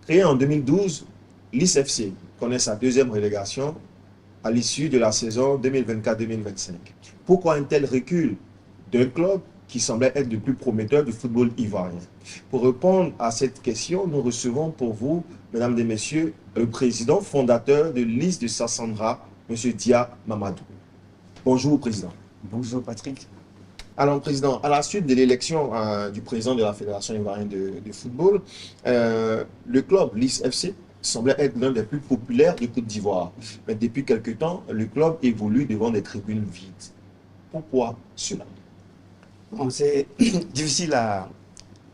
Créé en 2012, l'ISFC connaît sa deuxième relégation à l'issue de la saison 2024-2025. Pourquoi un tel recul d'un club qui semblait être le plus prometteur du football ivoirien? Pour répondre à cette question, nous recevons pour vous, mesdames et messieurs, le président fondateur de l'IS de Sassandra, M. Dia Mamadou. Bonjour, président. Bonjour Patrick. Alors, président, à la suite de l'élection du président de la Fédération ivoirienne de football, le club, l'IS FC, semblait être l'un des plus populaires de Côte d'Ivoire. Mais depuis quelque temps, le club évolue devant des tribunes vides. Pourquoi cela? Bon, c'est difficile à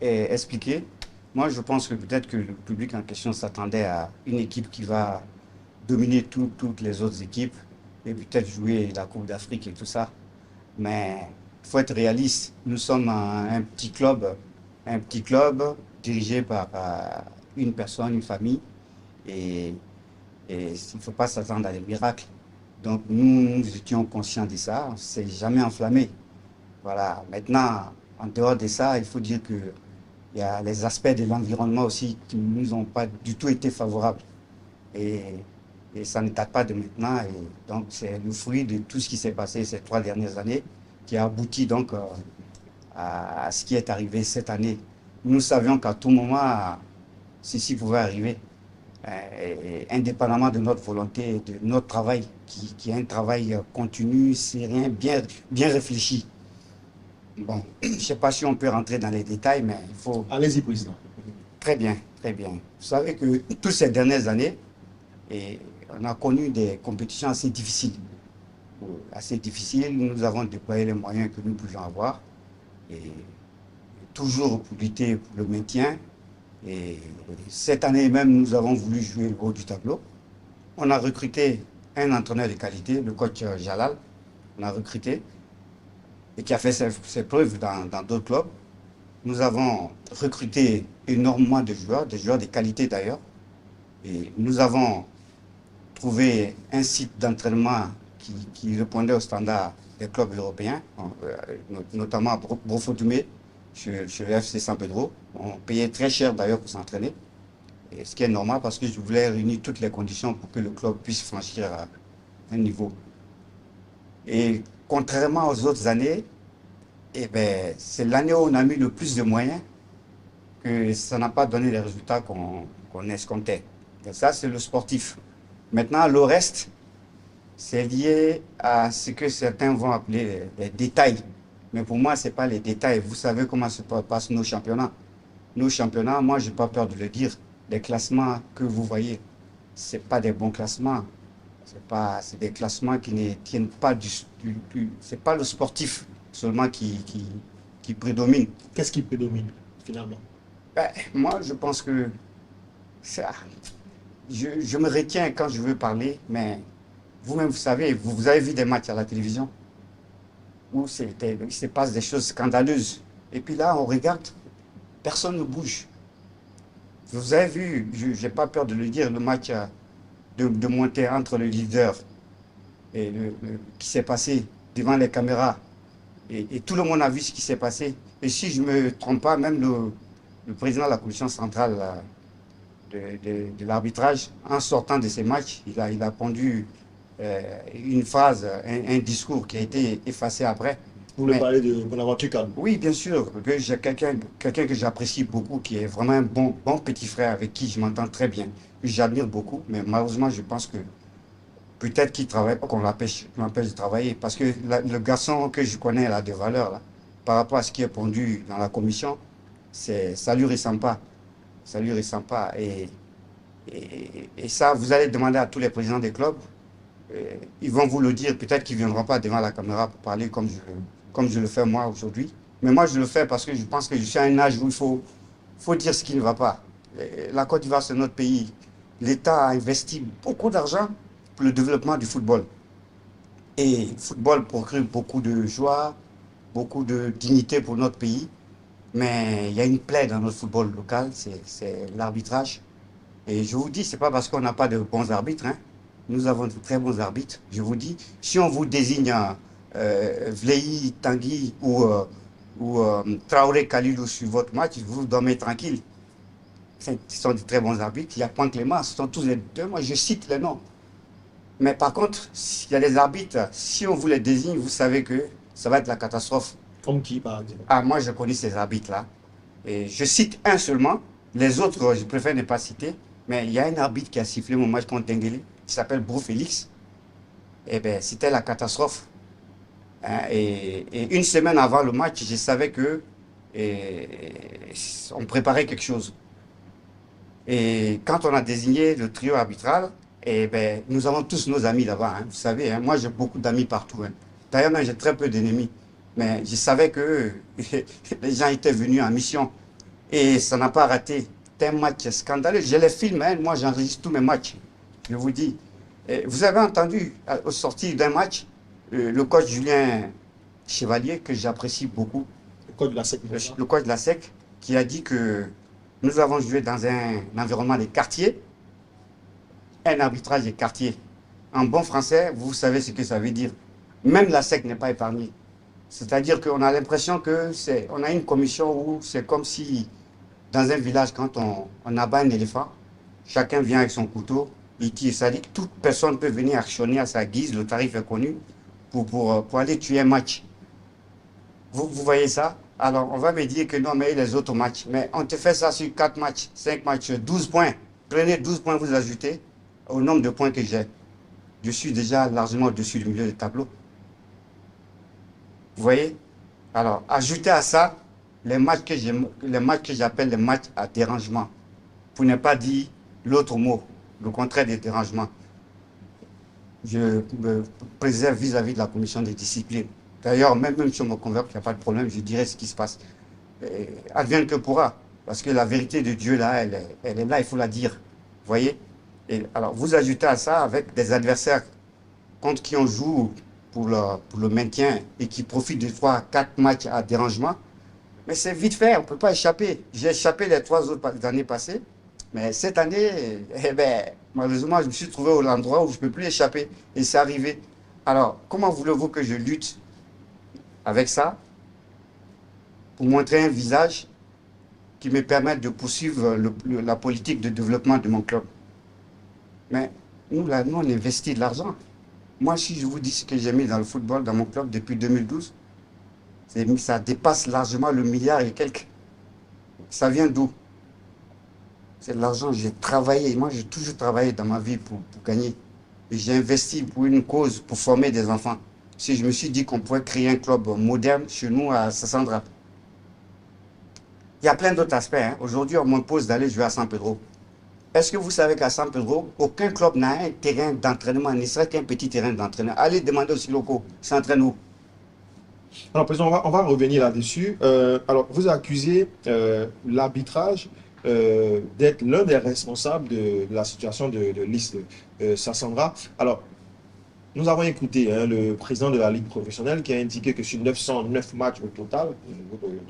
expliquer. Moi, je pense que peut-être que le public en question s'attendait à une équipe qui va dominer toutes les autres équipes et peut-être jouer la Coupe d'Afrique et tout ça. Mais il faut être réaliste. Nous sommes un petit club dirigé par une personne, une famille. Et, et il ne faut pas s'attendre à des miracles. Donc nous étions conscients de ça. On ne s'est jamais enflammé. Voilà. Maintenant, en dehors de ça, il faut dire qu'il y a les aspects de l'environnement aussi qui ne nous ont pas du tout été favorables. Et, et ça ne date pas de maintenant. Et donc c'est le fruit de tout ce qui s'est passé ces 3 dernières années qui a abouti donc à ce qui est arrivé cette année. Nous savions qu'à tout moment, ceci pouvait arriver, indépendamment de notre volonté, de notre travail, qui est un travail continu, sérieux, bien réfléchi. Bon, je ne sais pas si on peut rentrer dans les détails, mais il faut... Allez-y, président. Très bien, très bien. Vous savez que toutes ces dernières années, on a connu des compétitions assez difficiles. Assez difficiles, nous avons déployé les moyens que nous pouvions avoir, et toujours pour lutter pour le maintien. Et cette année même, nous avons voulu jouer le haut du tableau. On a recruté un entraîneur de qualité, le coach Jalal. On a recruté et qui a fait ses preuves dans d'autres clubs. Nous avons recruté énormément de joueurs de qualité d'ailleurs. Et nous avons trouvé un site d'entraînement qui répondait aux standards des clubs européens, notamment à Brofotoumé, chez le FC San Pedro. On payait très cher d'ailleurs pour s'entraîner, et ce qui est normal parce que je voulais réunir toutes les conditions pour que le club puisse franchir un niveau. Et contrairement aux autres années, eh ben, c'est l'année où on a mis le plus de moyens que ça n'a pas donné les résultats qu'on escomptait. Et ça, c'est le sportif. Maintenant, le reste, c'est lié à ce que certains vont appeler les détails. Mais pour moi, ce n'est pas les détails. Vous savez comment se passent nos championnats. Nos championnats, moi, je n'ai pas peur de le dire. Les classements que vous voyez, ce n'est pas des bons classements. C'est des classements qui ne tiennent pas c'est pas le sportif seulement qui prédomine. Qu'est-ce qui prédomine, finalement? Ben, moi, je pense que ça, je me retiens quand je veux parler, mais vous-même, vous savez, vous avez vu des matchs à la télévision où il se passe des choses scandaleuses. Et puis là, on regarde, personne ne bouge. Vous avez vu, je n'ai pas peur de le dire, le match de montée entre le leader et qui s'est passé devant les caméras. Et tout le monde a vu ce qui s'est passé. Et si je ne me trompe pas, même le président de la commission centrale de l'arbitrage, en sortant de ces matchs, il a pondu une phrase, un discours qui a été effacé après. Vous voulez parler de Bonaventure Kalou? Oui, bien sûr, que j'ai quelqu'un que j'apprécie beaucoup, qui est vraiment un bon petit frère avec qui je m'entends très bien, que j'admire beaucoup, mais malheureusement, je pense que peut-être qu'il travaille pas, qu'on m'empêche de travailler, parce que le garçon que je connais là, de valeur, là, par rapport à ce qui est pondu dans la commission, ça lui ressemble pas. Ça lui ressemble pas. Et ça, vous allez demander à tous les présidents des clubs, ils vont vous le dire, peut-être qu'ils ne viendront pas devant la caméra pour parler comme je le fais moi aujourd'hui. Mais moi, je le fais parce que je pense que je suis à un âge où il faut dire ce qui ne va pas. La Côte d'Ivoire, c'est notre pays. L'État a investi beaucoup d'argent pour le développement du football. Et le football procure beaucoup de joie, beaucoup de dignité pour notre pays. Mais il y a une plaie dans notre football local, c'est l'arbitrage. Et je vous dis, ce n'est pas parce qu'on n'a pas de bons arbitres, hein. Nous avons de très bons arbitres. Je vous dis, si on vous désigne Vleyi, Tanguy ou Traoré Kalilou sur votre match, vous dormez tranquille. Ce sont de très bons arbitres. Il y a Point Clément, ce sont tous les deux. Moi, je cite les noms. Mais par contre, s'il y a des arbitres, si on vous les désigne, vous savez que ça va être la catastrophe. Comme qui, par exemple? Ah, moi, je connais ces arbitres-là. Et je cite un seulement. Les autres, je préfère ne pas citer. Mais il y a un arbitre qui a sifflé mon match contre Denguele, qui s'appelle Brou Félix. Eh bien, c'était la catastrophe. Hein, et une semaine avant le match, je savais que on préparait quelque chose. Et quand on a désigné le trio arbitral, eh ben, nous avons tous nos amis là-bas. Hein, vous savez, hein, moi j'ai beaucoup d'amis partout. Hein. D'ailleurs, même j'ai très peu d'ennemis. Mais je savais que les gens étaient venus en mission. Et ça n'a pas raté. C'était un match scandaleux. Je les filme, hein, moi j'enregistre tous mes matchs. Je vous dis. Et vous avez entendu, au sortir d'un match, le coach Julien Chevalier, que j'apprécie beaucoup, Le code de la SEC. le coach de la SEC, qui a dit que nous avons joué dans un environnement de quartier, un arbitrage de quartier. En bon français, vous savez ce que ça veut dire. Même la SEC n'est pas épargnée. C'est-à-dire qu'on a l'impression on a une commission où c'est comme si, dans un village, quand on abat un éléphant, chacun vient avec son couteau, il tire. C'est-à-dire que toute personne peut venir actionner à sa guise, le tarif est connu, pour aller tuer un match. Vous voyez ça? Alors, on va me dire que non, mais les autres matchs. Mais on te fait ça sur 4 matchs, 5 matchs, 12 points. Prenez 12 points, vous ajoutez au nombre de points que j'ai. Je suis déjà largement au-dessus du milieu du tableau. Vous voyez? Alors, ajoutez à ça les matchs que j'appelle les matchs à dérangement. Pour ne pas dire l'autre mot, le contraire des dérangements. Je me préserve vis-à-vis de la commission des disciplines. D'ailleurs, même si on me convoque, il n'y a pas de problème, je dirai ce qui se passe. Advienne que pourra. Parce que la vérité de Dieu, là, elle est là, il faut la dire. Vous voyez? Et alors, vous ajoutez à ça avec des adversaires contre qui on joue pour le maintien et qui profitent de 3 à 4 matchs à dérangement. Mais c'est vite fait, on ne peut pas échapper. J'ai échappé les 3 autres années passées. Mais cette année, eh ben, malheureusement, je me suis trouvé au endroit où je ne peux plus échapper. Et c'est arrivé. Alors, comment voulez-vous que je lutte avec ça pour montrer un visage qui me permette de poursuivre la politique de développement de mon club? Mais nous, là, nous, on investit de l'argent. Moi, si je vous dis ce que j'ai mis dans le football, dans mon club depuis 2012, ça dépasse largement le milliard et quelques. Ça vient d'où? C'est de l'argent. J'ai travaillé. Moi, j'ai toujours travaillé dans ma vie pour gagner. Et j'ai investi pour une cause, pour former des enfants. Si je me suis dit qu'on pourrait créer un club moderne chez nous à Sassandra. Il y a plein d'autres aspects. Hein. Aujourd'hui, on m'impose d'aller jouer à San Pedro. Est-ce que vous savez qu'à San Pedro, aucun club n'a un terrain d'entraînement, ne serait qu'un petit terrain d'entraînement? Allez demander aux locaux, s'entraînent où? Alors, président, on va revenir là-dessus. Alors, vous accusez l'arbitrage d'être l'un des responsables de la situation de liste Sassandra. Alors, nous avons écouté le président de la Ligue professionnelle qui a indiqué que sur 909 matchs au total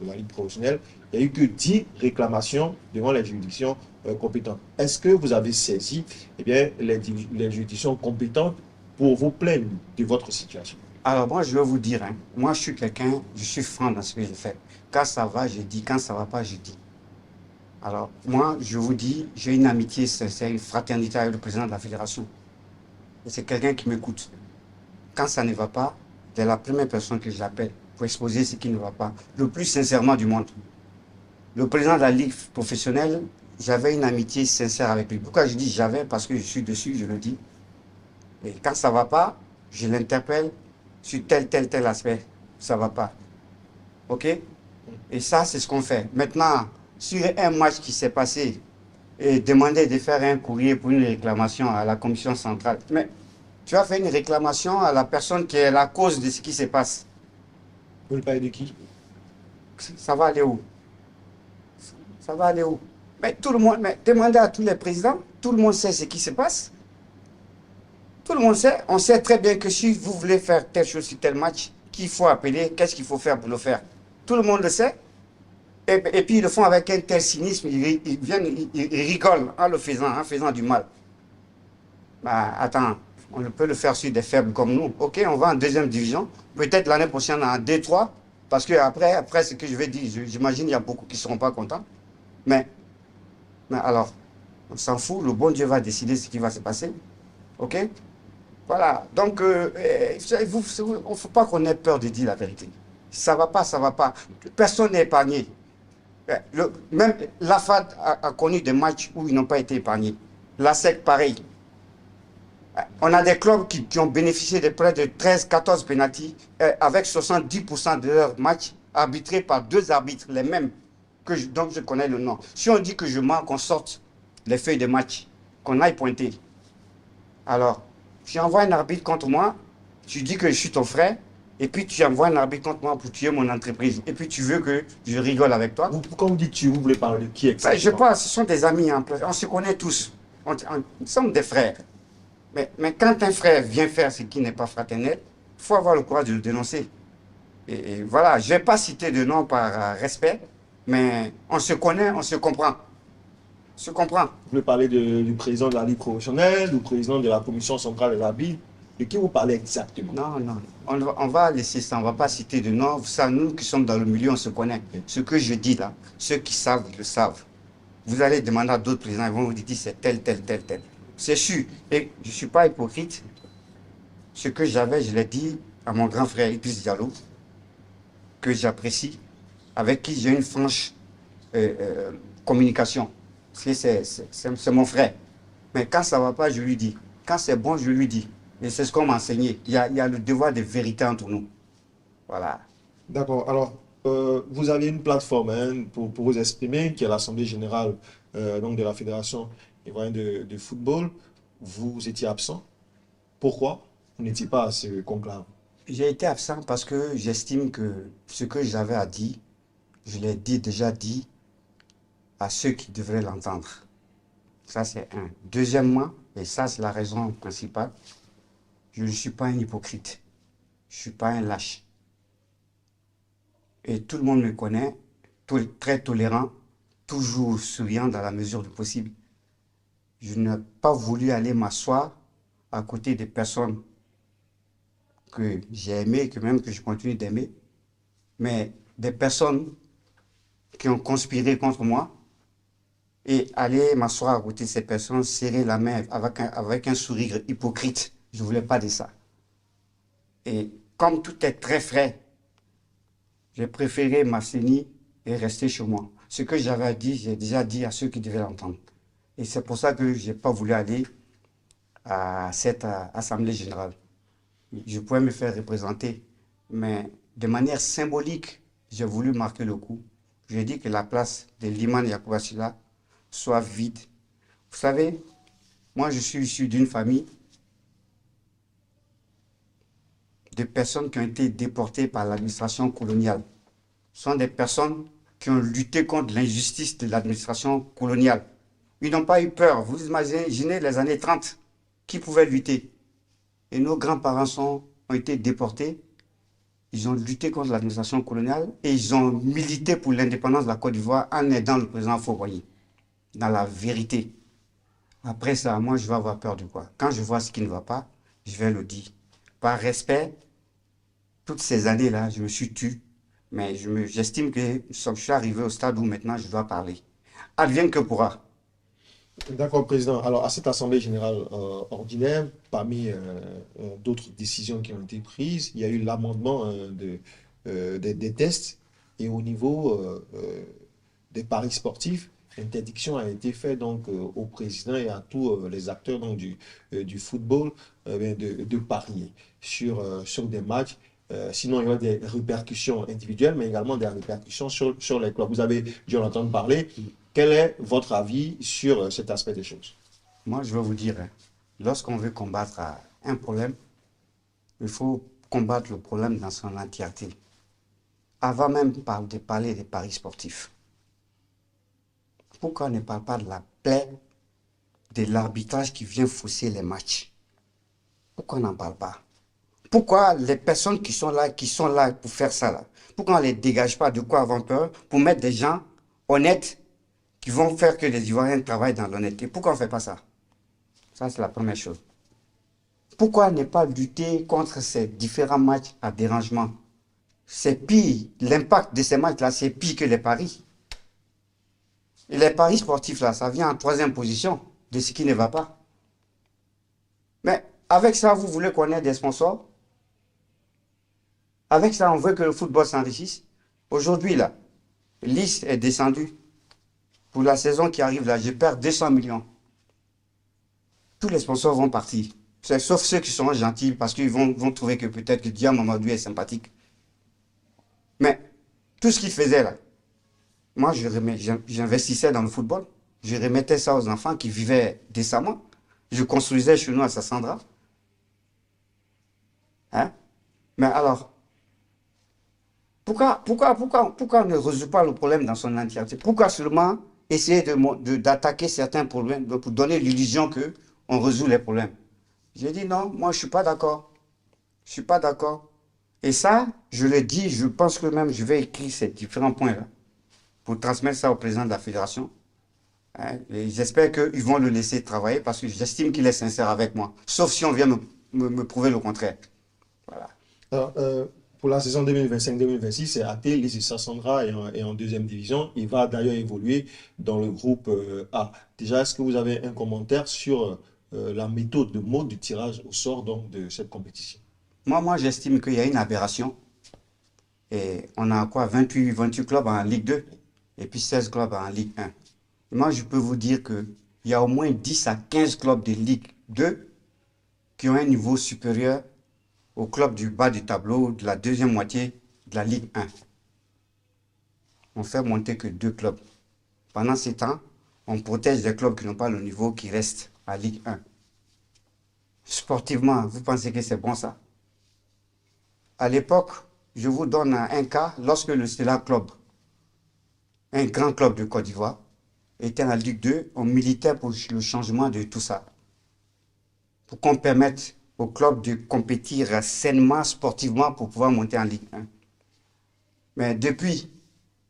de la Ligue professionnelle, il n'y a eu que 10 réclamations devant les juridictions compétentes. Est-ce que vous avez saisi les juridictions compétentes pour vous plaindre de votre situation? Alors moi, je vais vous dire, hein, moi je suis franc dans ce que je fais. Quand ça va, je dis. Quand ça ne va pas, je dis. Alors moi, je vous dis, j'ai une amitié sincère, une fraternité avec le président de la fédération. Et c'est quelqu'un qui m'écoute. Quand ça ne va pas, c'est la première personne que j'appelle pour exposer ce qui ne va pas, le plus sincèrement du monde. Le président de la Ligue professionnelle, j'avais une amitié sincère avec lui. Pourquoi je dis j'avais? Parce que je suis dessus, je le dis. Et quand ça ne va pas, je l'interpelle sur tel aspect. Ça ne va pas. OK? Et ça, c'est ce qu'on fait. Maintenant, sur un match qui s'est passé, et demander de faire un courrier pour une réclamation à la commission centrale. Mais tu as fait une réclamation à la personne qui est la cause de ce qui se passe. Vous parlez de qui? Ça va aller où? Ça va aller où? Mais tout le monde, mais demandez à tous les présidents, tout le monde sait ce qui se passe. Tout le monde sait, on sait très bien que si vous voulez faire telle chose sur tel match, qu'il faut appeler, qu'est-ce qu'il faut faire pour le faire. Tout le monde le sait. Et puis ils le font avec un tel cynisme, ils viennent, ils rigolent en le faisant, en faisant du mal. Bah attends, on peut le faire sur des faibles comme nous. Ok, on va en deuxième division, peut-être l'année prochaine en D3, parce que après ce que je vais dire, j'imagine qu'il y a beaucoup qui ne seront pas contents. Mais Mais alors, on s'en fout, le bon Dieu va décider ce qui va se passer. OK? Voilà. Donc, il ne faut pas qu'on ait peur de dire la vérité. Ça va pas, ça va pas. Personne n'est épargné. Même l'AFAD a connu des matchs où ils n'ont pas été épargnés. La SEC, pareil. On a des clubs qui ont bénéficié de près de 13-14 pénaltys avec 70% de leurs matchs arbitrés par 2 arbitres, les mêmes, dont je connais le nom. Si on dit que je mens, qu'on sorte les feuilles de match, qu'on aille pointer. Alors, tu envoies un arbitre contre moi, tu dis que je suis ton frère, et puis tu envoies un arbitre contre moi pour tuer mon entreprise. Et puis tu veux que je rigole avec toi. Quand vous dites tu, vous voulez parler de qui Je exactement? pense, ce sont des amis, hein, on se connaît tous. Nous sommes des frères. Mais quand un frère vient faire ce qui n'est pas fraternel, il faut avoir le courage de le dénoncer. Et voilà, je ne vais pas citer de nom par respect, mais on se connaît, on se comprend. On se comprend. Vous voulez parler du président de la Ligue professionnelle, du président de la commission centrale de l'arbitre? De qui vous parlez exactement? Non, non, on va laisser ça, on ne va pas citer de nom. Ça, nous qui sommes dans le milieu, on se connaît. Ce que je dis là, ceux qui savent, ils le savent. Vous allez demander à d'autres présidents, ils vont vous dire c'est tel, tel, tel, tel. C'est sûr. Et je ne suis pas hypocrite. Ce que j'avais, je l'ai dit à mon grand frère Idriss Diallo, que j'apprécie, avec qui j'ai une franche communication. Parce que c'est mon frère. Mais quand ça ne va pas, je lui dis. Quand c'est bon, je lui dis. Et c'est ce qu'on m'a enseigné. Il y a le devoir de vérité entre nous. Voilà. D'accord. Alors, vous avez une plateforme hein, pour vous exprimer, qui est l'Assemblée générale donc de la Fédération ivoirienne de football. Vous étiez absent. Pourquoi vous n'étiez pas à ce conclave? J'ai été absent parce que j'estime que ce que j'avais à dire, je l'ai déjà dit à ceux qui devraient l'entendre. Ça, c'est un. Deuxièmement, et ça, c'est la raison principale, je ne suis pas un hypocrite. Je ne suis pas un lâche. Et tout le monde me connaît, très tolérant, toujours souriant dans la mesure du possible. Je n'ai pas voulu aller m'asseoir à côté des personnes que j'ai aimées, que je continue d'aimer, mais des personnes qui ont conspiré contre moi et aller m'asseoir à côté de ces personnes, serrer la main avec un sourire hypocrite. Je ne voulais pas de ça. Et comme tout est très frais, j'ai préféré m'assainir et rester chez moi. Ce que j'avais dit, j'ai déjà dit à ceux qui devaient l'entendre. Et c'est pour ça que je n'ai pas voulu aller à cette assemblée générale. Je pouvais me faire représenter, mais de manière symbolique, j'ai voulu marquer le coup. J'ai dit que la place de Liman Yacouba Sylla soit vide. Vous savez, moi je suis issu d'une famille de personnes qui ont été déportées par l'administration coloniale. Ce sont des personnes qui ont lutté contre l'injustice de l'administration coloniale. Ils n'ont pas eu peur. Vous imaginez les années 30, qui pouvaient lutter? Et nos grands-parents ont été déportés. Ils ont lutté contre l'administration coloniale et ils ont milité pour l'indépendance de la Côte d'Ivoire en aidant le président Faure-Boigny. Dans la vérité. Après ça, moi, je vais avoir peur de quoi? Quand je vois ce qui ne va pas, je vais le dire. Par respect, toutes ces années-là, je me suis tué. Mais j'estime que je suis arrivé au stade où maintenant je dois parler. Advienne que pourra. D'accord, Président. Alors, à cette Assemblée générale ordinaire, parmi d'autres décisions qui ont été prises, il y a eu l'amendement des tests et au niveau des paris sportifs, l'interdiction a été faite donc au président et à tous les acteurs donc, du football de parier sur des matchs. Sinon, il y aura des répercussions individuelles, mais également des répercussions sur les clubs. Vous avez dû en entendre parler. Quel est votre avis sur cet aspect des choses? Moi, je vais vous dire, lorsqu'on veut combattre un problème, il faut combattre le problème dans son entièreté. Avant même de parler des paris sportifs. Pourquoi on ne parle pas de la plaie de l'arbitrage qui vient fausser les matchs? Pourquoi on n'en parle pas? Pourquoi les personnes qui sont là pour faire ça, là, pourquoi on ne les dégage pas? De quoi avoir peur? Pour mettre des gens honnêtes qui vont faire que les Ivoiriens travaillent dans l'honnêteté. Pourquoi on ne fait pas ça? Ça, c'est la première chose. Pourquoi ne pas lutter contre ces différents matchs à dérangement? C'est pire. L'impact de ces matchs-là, c'est pire que les paris. Et les paris sportifs, là, ça vient en troisième position de ce qui ne va pas. Mais avec ça, vous voulez qu'on ait des sponsors? Avec ça, on veut que le football s'enrichisse. Aujourd'hui, là, Nice est descendu. Pour la saison qui arrive, là, je perds 200 millions. Tous les sponsors vont partir. Sauf ceux qui seront gentils parce qu'ils vont trouver que peut-être que Dia Mamadou est sympathique. Mais tout ce qu'il faisait là, moi j'investissais dans le football. Je remettais ça aux enfants qui vivaient décemment. Je construisais chez nous à Sassandra. Hein? Mais alors, pourquoi on ne résout pas le problème dans son entièreté? Pourquoi seulement essayer d'attaquer certains problèmes pour donner l'illusion qu'on résout les problèmes? J'ai dit non, moi je ne suis pas d'accord. Je ne suis pas d'accord. Et ça, je le dis, je pense que même je vais écrire ces différents points-là pour transmettre ça au président de la fédération. Hein, et j'espère qu'ils vont le laisser travailler parce que j'estime qu'il est sincère avec moi. Sauf si on vient me prouver le contraire. Voilà. Alors, pour la saison 2025-2026, c'est AT, Lycée Sassandra est en deuxième division. Il va d'ailleurs évoluer dans le groupe A. Déjà, est-ce que vous avez un commentaire sur la méthode, le mode du tirage au sort donc, de cette compétition? Moi j'estime qu'il y a une aberration. Et on a quoi? 28 clubs en Ligue 2 et puis 16 clubs en Ligue 1. Et moi, je peux vous dire qu'il y a au moins 10 à 15 clubs de Ligue 2 qui ont un niveau supérieur aux clubs du bas du tableau, de la deuxième moitié de la Ligue 1. On fait monter que 2 clubs. Pendant ces temps, on protège les clubs qui n'ont pas le niveau qui restent à Ligue 1. Sportivement, vous pensez que c'est bon ça? À l'époque, je vous donne un cas, lorsque le Stella Club, un grand club de Côte d'Ivoire, était en Ligue 2, on militait pour le changement de tout ça. Pour qu'on permette au club de compétir sainement, sportivement, pour pouvoir monter en Ligue 1. Mais depuis,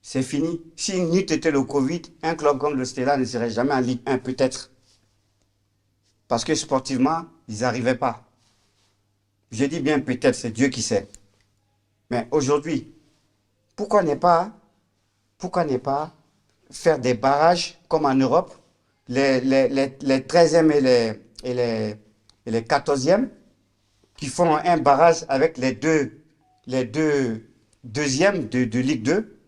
c'est fini. Si n'eût été le Covid, un club comme le Stella ne serait jamais en Ligue 1, peut-être. Parce que sportivement, ils n'arrivaient pas. Je dis bien peut-être, c'est Dieu qui sait. Mais aujourd'hui, pourquoi ne pas faire des barrages comme en Europe, les 13e et les 14e, qui font un barrage avec les deux deuxièmes de Ligue 2,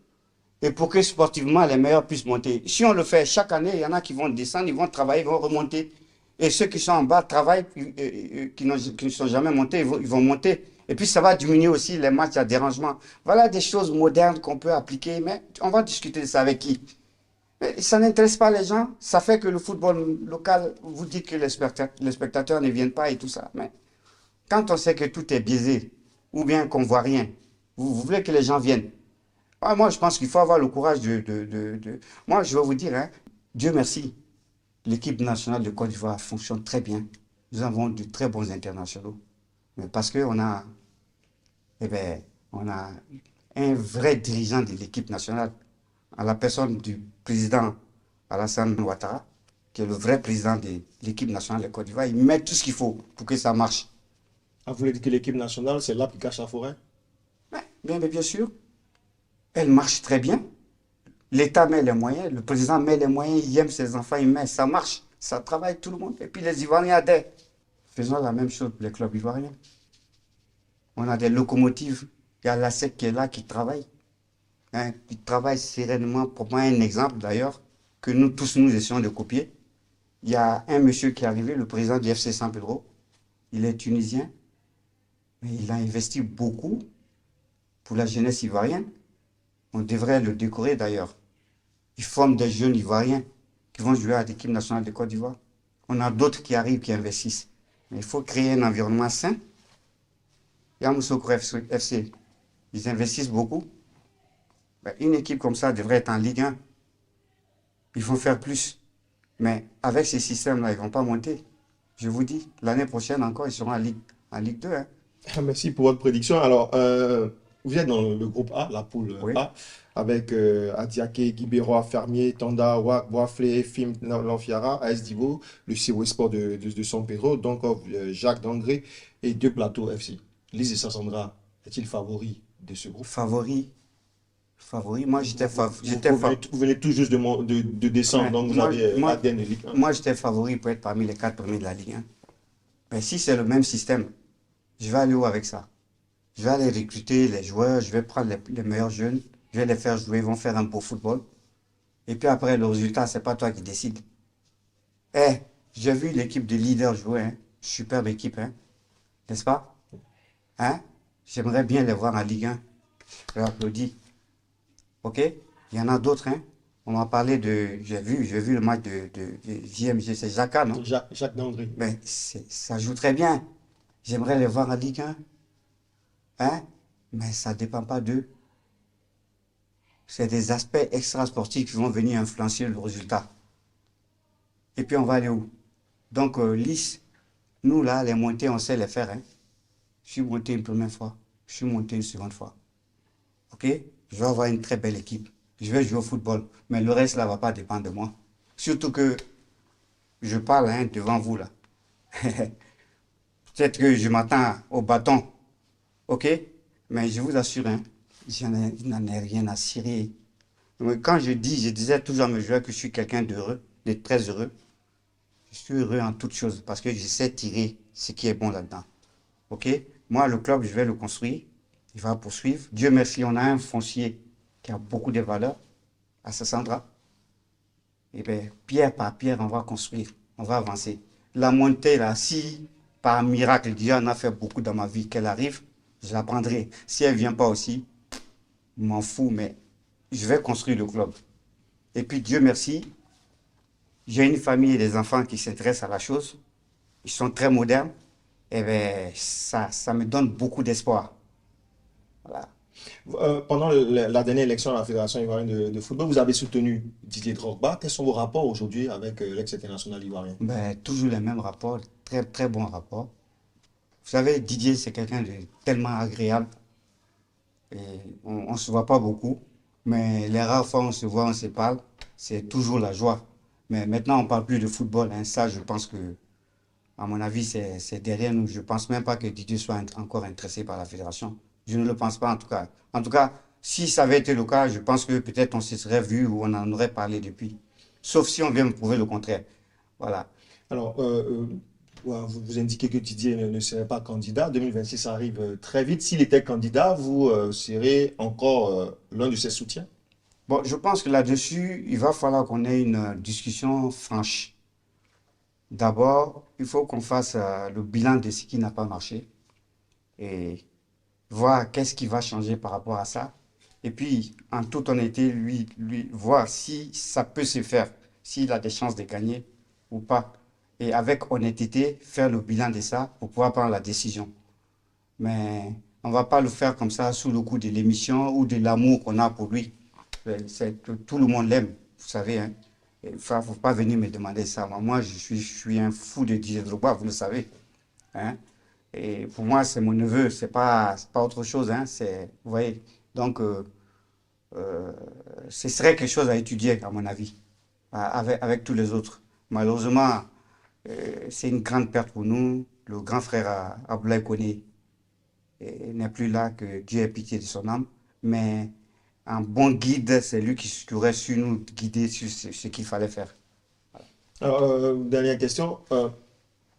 et pour que sportivement les meilleurs puissent monter. Si on le fait chaque année, il y en a qui vont descendre, ils vont travailler, ils vont remonter. Et ceux qui sont en bas travaillent, qui ne sont jamais montés, ils vont monter. Et puis ça va diminuer aussi les matchs à dérangement. Voilà des choses modernes qu'on peut appliquer, mais on va discuter de ça avec qui? Mais ça n'intéresse pas les gens. Ça fait que le football local, vous dites que les spectateurs ne viennent pas et tout ça. Mais quand on sait que tout est biaisé, ou bien qu'on ne voit rien, vous voulez que les gens viennent. Moi, je pense qu'il faut avoir le courage Moi, je vais vous dire, hein, Dieu merci, l'équipe nationale de Côte d'Ivoire fonctionne très bien. Nous avons de très bons internationaux. Mais parce qu'on a, on a un vrai dirigeant de l'équipe nationale, à la personne du président Alassane Ouattara, qui est le vrai président de l'équipe nationale de Côte d'Ivoire. Il met tout ce qu'il faut pour que ça marche. Ah, vous voulez dire que l'équipe nationale, c'est là qui cache la forêt? Bien sûr. Elle marche très bien. L'État met les moyens, le président met les moyens, il aime ses enfants, il met, ça marche, ça travaille tout le monde. Et puis les Ivoiriens adhèrent. Faisons la même chose pour les clubs ivoiriens. On a des locomotives, il y a la SEC qui est là, qui travaille. Hein, qui travaille sereinement. Pour moi, un exemple d'ailleurs, que nous tous nous essayons de copier. Il y a un monsieur qui est arrivé, le président du FC San Pedro. Il est tunisien, mais il a investi beaucoup pour la jeunesse ivoirienne. On devrait le décorer d'ailleurs. Il forme des jeunes ivoiriens qui vont jouer à l'équipe nationale de Côte d'Ivoire. On a d'autres qui arrivent, qui investissent. Mais il faut créer un environnement sain. Yamoussoukro FC, ils investissent beaucoup. Une équipe comme ça devrait être en Ligue 1. Il faut faire plus. Mais avec ces systèmes-là, ils ne vont pas monter. Je vous dis, l'année prochaine encore, ils seront en Ligue 2. Hein. Merci pour votre prédiction. Alors, vous êtes dans le groupe A, la poule Oui. A, avec Adiaké, Guibéroa, Fermier, Tanda, Waflé, Fim, Lanfiara, AS Divo, le CIO Sport de San Pedro, donc Jacques Dangré et deux plateaux FC. Lycée Sassandra est-il favori de ce groupe? Favori, Favori, moi j'étais Vous venez tout juste de descendre, donc vous avez ADN de Ligue 1. moi, j'étais favori pour être parmi les 4 premiers de la Ligue 1. Mais si c'est le même système, je vais aller où avec ça? Je vais aller recruter les joueurs, je vais prendre les meilleurs jeunes, je vais les faire jouer, ils vont faire un beau football. Et puis après, le résultat, c'est pas toi qui décides. Eh, j'ai vu l'équipe de leaders jouer, hein. Superbe équipe, hein. N'est-ce pas? Hein? J'aimerais bien les voir en Ligue 1. Je leur applaudis. Ok? Il y en a d'autres, hein. On m'a parlé de. J'ai vu le match de JMG, c'est Jacques, non? Jacques Dandry. Mais ça joue très bien. J'aimerais les voir en Ligue 1. Hein? Mais ça ne dépend pas d'eux. C'est des aspects extra-sportifs qui vont venir influencer le résultat. Et puis on va aller où? Donc, Lys, nous là, les montées, on sait les faire, hein. Je suis monté une première fois. Je suis monté une seconde fois. Ok? Je vais avoir une très belle équipe. Je vais jouer au football. Mais le reste là ne va pas dépendre de moi. Surtout que je parle, hein, devant vous là. Peut-être que je m'attends au bâton. Ok? Mais je vous assure, hein, je n'en ai rien à cirer. Mais quand je disais toujours à mes joueurs que je suis quelqu'un d'heureux, de très heureux. Je suis heureux en toutes choses parce que je sais tirer ce qui est bon là-dedans. Ok? Moi, le club, je vais le construire. Il va poursuivre. Dieu merci, on a un foncier qui a beaucoup de valeur à Sassandra. Et bien, pierre par pierre, on va construire. On va avancer. La montée, là, si par miracle, Dieu en a fait beaucoup dans ma vie, qu'elle arrive, je la prendrai. Si elle ne vient pas aussi, je m'en fous, mais je vais construire le club. Et puis, Dieu merci, j'ai une famille et des enfants qui s'intéressent à la chose. Ils sont très modernes. Et bien, ça me donne beaucoup d'espoir. Voilà. Pendant la dernière élection à la Fédération ivoirienne de football, vous avez soutenu Didier Drogba. Quels sont vos rapports aujourd'hui avec l'ex-international ivoirien? Ben, toujours les mêmes rapports, très très bons rapports. Vous savez, Didier, c'est quelqu'un de tellement agréable. Et on ne se voit pas beaucoup, mais les rares fois où on se voit, on se parle, c'est toujours la joie. Mais maintenant, on ne parle plus de football, hein. Ça, je pense que, à mon avis, c'est derrière nous. Je ne pense même pas que Didier soit encore intéressé par la fédération. Je ne le pense pas, en tout cas. En tout cas, si ça avait été le cas, je pense que peut-être on se serait vu ou on en aurait parlé depuis. Sauf si on vient me prouver le contraire. Voilà. Alors, vous indiquez que Didier ne serait pas candidat. 2026 arrive très vite. S'il était candidat, vous serez encore l'un de ses soutiens? Bon, je pense que là-dessus, il va falloir qu'on ait une discussion franche. D'abord, il faut qu'on fasse le bilan de ce qui n'a pas marché et voir qu'est-ce qui va changer par rapport à ça. Et puis, en toute honnêteté, lui voir si ça peut se faire, s'il a des chances de gagner ou pas. Et avec honnêteté, faire le bilan de ça pour pouvoir prendre la décision. Mais on ne va pas le faire comme ça sous le coup de l'émission ou de l'amour qu'on a pour lui. Tout le monde l'aime, vous savez, hein. Il ne faut pas venir me demander ça. Moi, je suis un fou de Didier Drogba, vous le savez, hein. Et pour moi, c'est mon neveu, c'est pas autre chose, hein. Vous voyez, donc, euh, ce serait quelque chose à étudier, à mon avis, avec tous les autres. Malheureusement, c'est une grande perte pour nous. Le grand frère Abdoulaye Koné n'est plus là, que Dieu ait pitié de son âme. Mais un bon guide, c'est lui qui aurait su nous guider sur ce qu'il fallait faire. Alors, dernière question.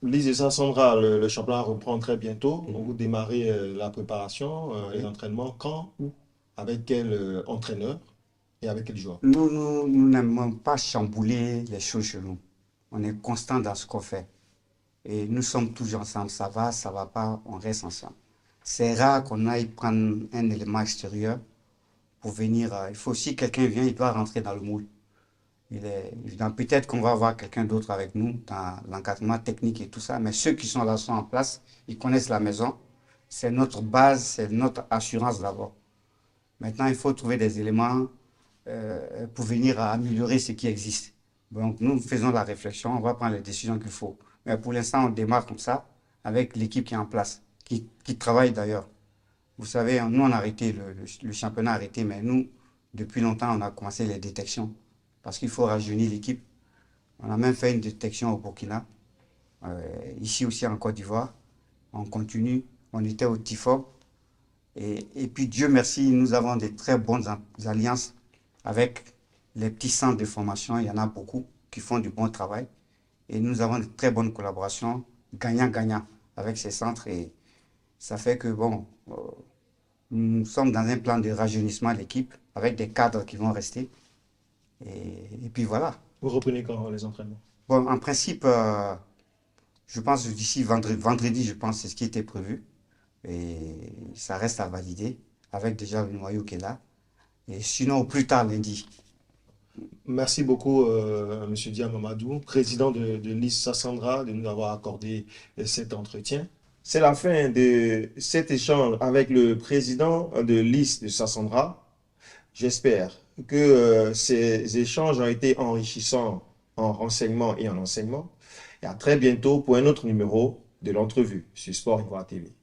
Lise et Sandra, le championnat reprend très bientôt. Vous démarrez la préparation, les entraînements. Quand, où, avec quel entraîneur et avec quel joueur? Nous n'aimons pas chambouler les choses chez nous. On est constant dans ce qu'on fait. Et nous sommes toujours ensemble. Ça va pas, on reste ensemble. C'est rare qu'on aille prendre un élément extérieur pour venir. Il faut aussi quelqu'un vient, il doit rentrer dans le moule. Il est évident. Peut-être qu'on va avoir quelqu'un d'autre avec nous dans l'encadrement technique et tout ça, mais ceux qui sont là sont en place, ils connaissent la maison. C'est notre base, c'est notre assurance d'abord. Maintenant, il faut trouver des éléments pour venir à améliorer ce qui existe. Donc, nous faisons la réflexion, on va prendre les décisions qu'il faut. Mais pour l'instant, on démarre comme ça, avec l'équipe qui est en place, qui travaille d'ailleurs. Vous savez, nous, on a arrêté, le championnat a arrêté, mais nous, depuis longtemps, on a commencé les détections. Parce qu'il faut rajeunir l'équipe. On a même fait une détection au Burkina, ici aussi en Côte d'Ivoire. On continue. On était au TIFOP. Et puis, Dieu merci, nous avons des très bonnes alliances avec les petits centres de formation. Il y en a beaucoup qui font du bon travail. Et nous avons de très bonnes collaborations, gagnant-gagnant avec ces centres. Et ça fait que, bon, nous sommes dans un plan de rajeunissement de l'équipe avec des cadres qui vont rester. Et puis voilà. Vous reprenez quand les entraînements? Bon, en principe, je pense que d'ici vendredi, je pense que c'est ce qui était prévu. Et ça reste à valider avec déjà le noyau qui est là. Et sinon, au plus tard lundi. Merci beaucoup, Monsieur Dia Mamadou, président de l'IS Sassandra, de nous avoir accordé cet entretien. C'est la fin de cet échange avec le président de l'IS de Sassandra. J'espère que ces échanges ont été enrichissants en renseignements et en enseignements. Et à très bientôt pour un autre numéro de l'entrevue sur Sport Ivoire TV.